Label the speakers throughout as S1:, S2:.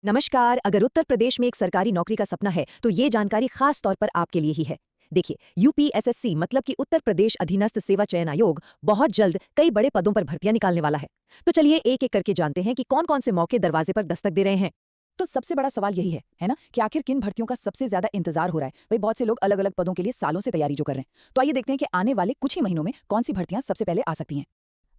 S1: नमस्कार। अगर उत्तर प्रदेश में एक सरकारी नौकरी का सपना है तो ये जानकारी खास तौर पर आपके लिए ही है। देखिए, यूपीएसएससी मतलब कि उत्तर प्रदेश अधीनस्थ सेवा चयन आयोग बहुत जल्द कई बड़े पदों पर भर्तियां निकालने वाला है। तो चलिए एक एक करके जानते हैं कि कौन कौन से मौके दरवाजे पर दस्तक दे रहे हैं।
S2: तो सबसे बड़ा सवाल यही है ना, कि आखिर किन भर्तियों का सबसे ज्यादा इंतजार हो रहा है। भाई बहुत से लोग अलग अलग पदों के लिए सालों से तैयारी जो कर रहे हैं। तो आइए देखते हैं कि आने वाले कुछ ही महीनों में कौन सी भर्तियां सबसे पहले आ सकती हैं।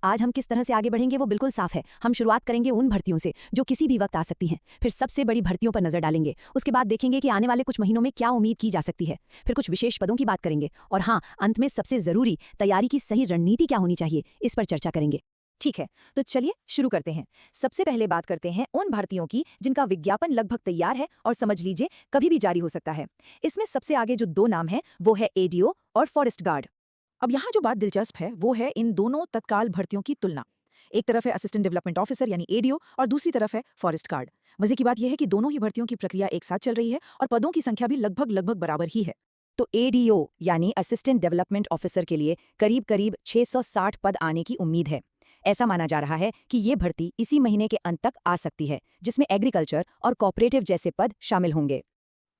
S1: आज हम किस तरह से आगे बढ़ेंगे वो बिल्कुल साफ है। हम शुरुआत करेंगे उन भर्तियों से जो किसी भी वक्त आ सकती हैं, फिर सबसे बड़ी भर्तियों पर नजर डालेंगे। उसके बाद देखेंगे कि आने वाले कुछ महीनों में क्या उम्मीद की जा सकती है। फिर कुछ विशेष पदों की बात करेंगे और हाँ, अंत में सबसे जरूरी तैयारी की सही रणनीति क्या होनी चाहिए, इस पर चर्चा करेंगे। ठीक है, तो चलिए शुरू करते हैं। सबसे पहले बात करते हैं उन भर्तियों की जिनका विज्ञापन लगभग तैयार है और समझ लीजिए कभी भी जारी हो सकता है। इसमें सबसे आगे जो दो नाम हैं वो है एडीओ और फॉरेस्ट गार्ड।
S2: अब यहाँ जो बात दिलचस्प है वो है इन दोनों तत्काल भर्तियों की तुलना। एक तरफ है असिस्टेंट डेवलपमेंट ऑफिसर यानी एडीओ और दूसरी तरफ है फॉरेस्ट गार्ड। मजे की बात यह है कि दोनों ही भर्तियों की प्रक्रिया एक साथ चल रही है और पदों की संख्या भी लगभग लगभग बराबर ही है।
S1: तो एडीओ यानी असिस्टेंट डेवलपमेंट ऑफिसर के लिए करीब करीब 660 पद आने की उम्मीद है। ऐसा माना जा रहा है कि ये भर्ती इसी महीने के अंत तक आ सकती है, जिसमें एग्रीकल्चर और कोऑपरेटिव जैसे पद शामिल होंगे।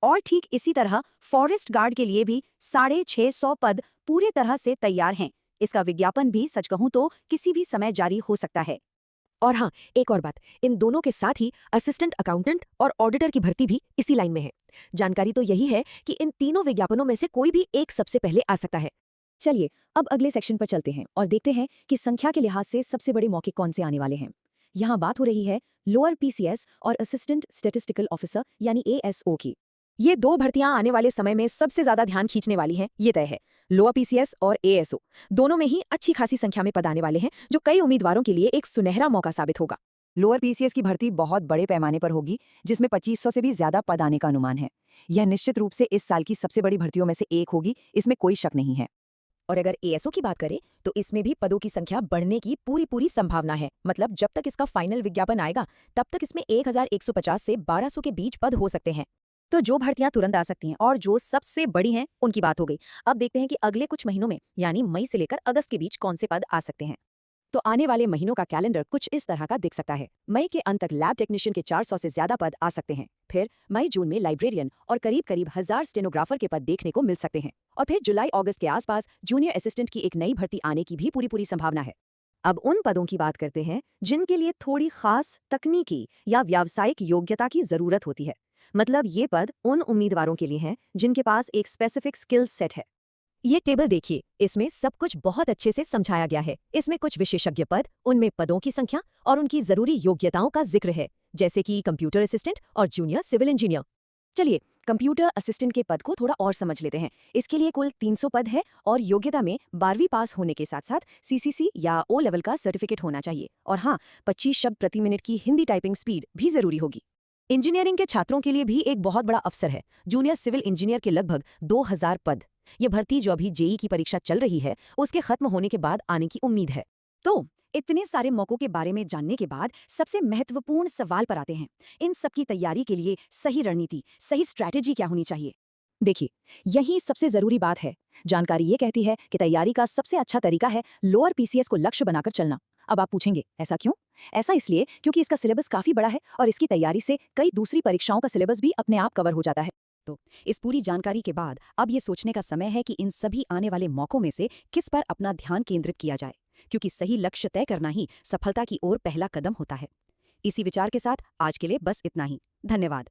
S1: और ठीक इसी तरह फॉरेस्ट गार्ड के लिए भी 650 पद पूरे तरह से तैयार हैं। इसका विज्ञापन भी सच कहूं तो किसी भी समय जारी हो सकता है। और हाँ, एक और बात, इन दोनों के साथ ही असिस्टेंट अकाउंटेंट और ऑडिटर की भर्ती भी इसी लाइन में है। जानकारी तो यही है कि इन तीनों विज्ञापनों में से कोई भी एक सबसे पहले आ सकता है। चलिए अब अगले सेक्शन पर चलते हैं और देखते हैं कि संख्या के लिहाज से सबसे बड़े मौके कौन से आने वाले हैं। यहाँ बात हो रही है लोअर पीसीएस और असिस्टेंट स्टैटिस्टिकल ऑफिसर यानी एएसओ की। ये दो भर्तियां आने वाले समय में सबसे ज्यादा ध्यान खींचने वाली हैं, ये तय है। लोअर पीसीएस और एएसओ दोनों में ही अच्छी खासी संख्या में पद आने वाले हैं, जो कई उम्मीदवारों के लिए एक सुनहरा मौका साबित होगा।
S2: लोअर पीसीएस की भर्ती बहुत बड़े पैमाने पर होगी, जिसमें 2500 से भी ज्यादा पद आने का अनुमान है। यह निश्चित रूप से इस साल की सबसे बड़ी भर्तियों में से एक होगी, इसमें कोई शक नहीं है।
S1: और अगर एएसओ की बात करें तो इसमें भी पदों की संख्या बढ़ने की पूरी पूरी संभावना है। मतलब जब तक इसका फाइनल विज्ञापन आएगा तब तक इसमें 1150 से 1200 के बीच पद हो सकते हैं। तो जो भर्तियां तुरंत आ सकती हैं और जो सबसे बड़ी हैं उनकी बात हो गई। अब देखते हैं कि अगले कुछ महीनों में यानी मई से लेकर अगस्त के बीच कौन से पद आ सकते हैं। तो आने वाले महीनों का कैलेंडर कुछ इस तरह का दिख सकता है। मई के अंत तक लैब टेक्नीशियन के 400 से ज्यादा पद आ सकते हैं। फिर मई जून में लाइब्रेरियन और करीब करीब 1000 स्टेनोग्राफर के पद देखने को मिल सकते हैं। और फिर जुलाई अगस्त के आसपास जूनियर असिस्टेंट की एक नई भर्ती आने की भी पूरी पूरी संभावना है। अब उन पदों की बात करते हैं जिनके लिए थोड़ी खास तकनीकी या व्यावसायिक योग्यता की जरूरत होती है। मतलब ये पद उन उम्मीदवारों के लिए हैं जिनके पास एक स्पेसिफिक स्किल सेट है। ये टेबल देखिए, इसमें सब कुछ बहुत अच्छे से समझाया गया है। इसमें कुछ विशेषज्ञ पद, उनमें पदों की संख्या और उनकी जरूरी योग्यताओं का जिक्र है, जैसे कि कंप्यूटर असिस्टेंट और जूनियर सिविल इंजीनियर। चलिए कंप्यूटर असिस्टेंट के पद को थोड़ा और समझ लेते हैं। इसके लिए कुल 300 पद है और योग्यता में 12वीं पास होने के साथ साथ सीसीसी या ओ लेवल का सर्टिफिकेट होना चाहिए। और हाँ, 25 शब्द प्रति मिनट की हिंदी टाइपिंग स्पीड भी जरूरी होगी। इंजीनियरिंग के छात्रों के लिए भी एक बहुत बड़ा अवसर है। जूनियर सिविल इंजीनियर के लगभग 2000 पद। ये भर्ती जो अभी जेई की परीक्षा चल रही है उसके खत्म होने के बाद आने की उम्मीद है। तो इतने सारे मौकों के बारे में जानने के बाद सबसे महत्वपूर्ण सवाल पर आते हैं। इन सब की तैयारी के लिए सही रणनीति, सही स्ट्रैटेजी क्या होनी चाहिए। देखिए, यही सबसे जरूरी बात है। जानकारी ये कहती है कि तैयारी का सबसे अच्छा तरीका है लोअर पीसीएस को लक्ष्य बनाकर चलना। अब आप पूछेंगे ऐसा क्यों? ऐसा इसलिए क्योंकि इसका सिलेबस काफी बड़ा है और इसकी तैयारी से कई दूसरी परीक्षाओं का सिलेबस भी अपने आप कवर हो जाता है। तो इस पूरी जानकारी के बाद अब ये सोचने का समय है कि इन सभी आने वाले मौकों में से किस पर अपना ध्यान केंद्रित किया जाए, क्योंकि सही लक्ष्य तय करना ही सफलता की ओर पहला कदम होता है। इसी विचार के साथ आज के लिए बस इतना ही। धन्यवाद।